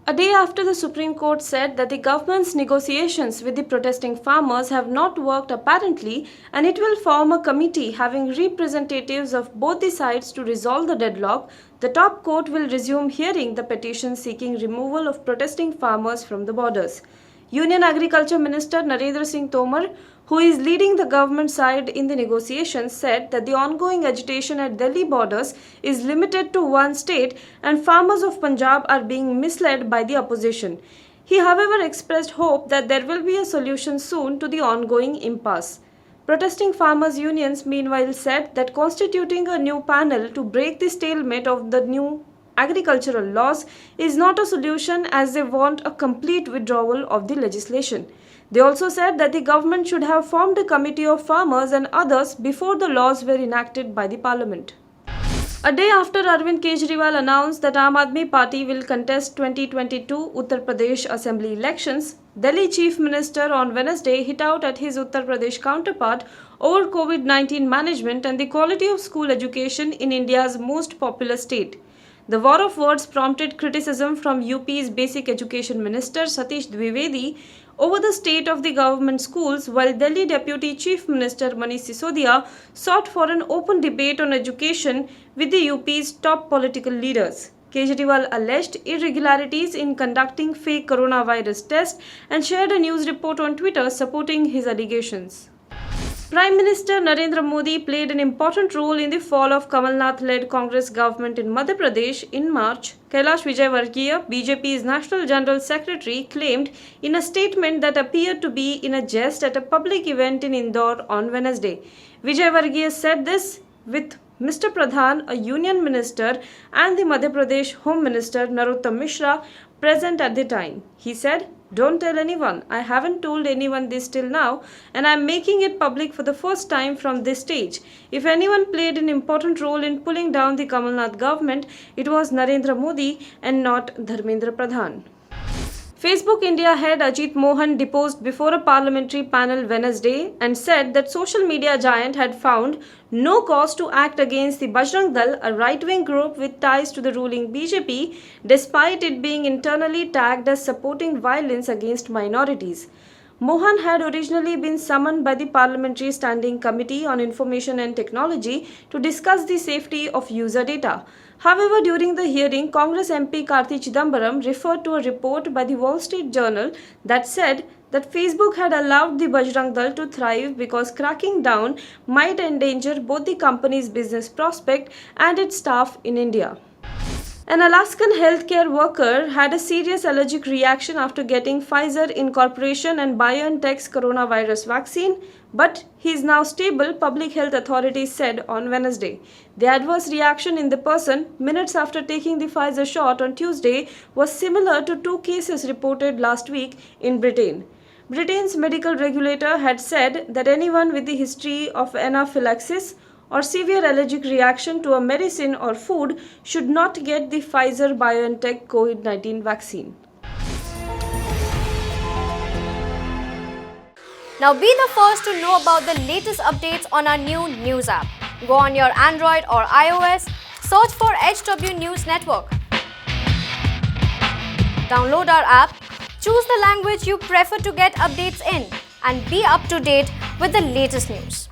A day after the Supreme Court said that the government's negotiations with the protesting farmers have not worked apparently, and it will form a committee having representatives of both the sides to resolve the deadlock, the top court will resume hearing the petition seeking removal of protesting farmers from the borders. Union Agriculture Minister Narendra Singh Tomar, who is leading the government side in the negotiations, said that the ongoing agitation at Delhi borders is limited to one state and farmers of Punjab are being misled by the opposition. He, however, expressed hope that there will be a solution soon to the ongoing impasse. Protesting farmers' unions, meanwhile, said that constituting a new panel to break the stalemate of the new agricultural laws is not a solution, as they want a complete withdrawal of the legislation. They also said that the government should have formed a committee of farmers and others before the laws were enacted by the parliament. A day after Arvind Kejriwal announced that Aam Aadmi Party will contest 2022 Uttar Pradesh Assembly elections, Delhi Chief Minister on Wednesday hit out at his Uttar Pradesh counterpart over COVID-19 management and the quality of school education in India's most populous state. The war of words prompted criticism from UP's Basic Education Minister Satish Dwivedi over the state of the government schools, while Delhi Deputy Chief Minister Manish Sisodia sought for an open debate on education with the UP's top political leaders. Kejriwal alleged irregularities in conducting fake coronavirus tests and shared a news report on Twitter supporting his allegations. Prime Minister Narendra Modi played an important role in the fall of Kamal Nath-led Congress government in Madhya Pradesh in March. Kailash Vijayvargiya, BJP's National General Secretary, claimed in a statement that appeared to be in a jest at a public event in Indore on Wednesday. Vijayvargiya said this with Mr. Pradhan, a union minister, and the Madhya Pradesh Home Minister Narottam Mishra present at the time. He said, "Don't tell anyone. I haven't told anyone this till now, and I'm making it public for the first time from this stage. If anyone played an important role in pulling down the Kamal Nath government, it was Narendra Modi and not Dharmendra Pradhan." Facebook India head Ajit Mohan deposed before a parliamentary panel Wednesday and said that social media giant had found no cause to act against the Bajrang Dal, a right-wing group with ties to the ruling BJP, despite it being internally tagged as supporting violence against minorities. Mohan had originally been summoned by the Parliamentary Standing Committee on Information and Technology to discuss the safety of user data. However, during the hearing, Congress MP Karti Chidambaram referred to a report by the Wall Street Journal that said that Facebook had allowed the Bajrang Dal to thrive because cracking down might endanger both the company's business prospect and its staff in India. An Alaskan healthcare worker had a serious allergic reaction after getting Pfizer Incorporation and BioNTech's coronavirus vaccine, but he is now stable, public health authorities said on Wednesday. The adverse reaction in the person minutes after taking the Pfizer shot on Tuesday was similar to two cases reported last week in Britain. Britain's medical regulator had said that anyone with a history of anaphylaxis or severe allergic reaction to a medicine or food should not get the Pfizer-BioNTech COVID-19 vaccine. Now be the first to know about the latest updates on our new news app. Go on your Android or iOS, search for HW News Network. Download our app, choose the language you prefer to get updates in, and be up to date with the latest news.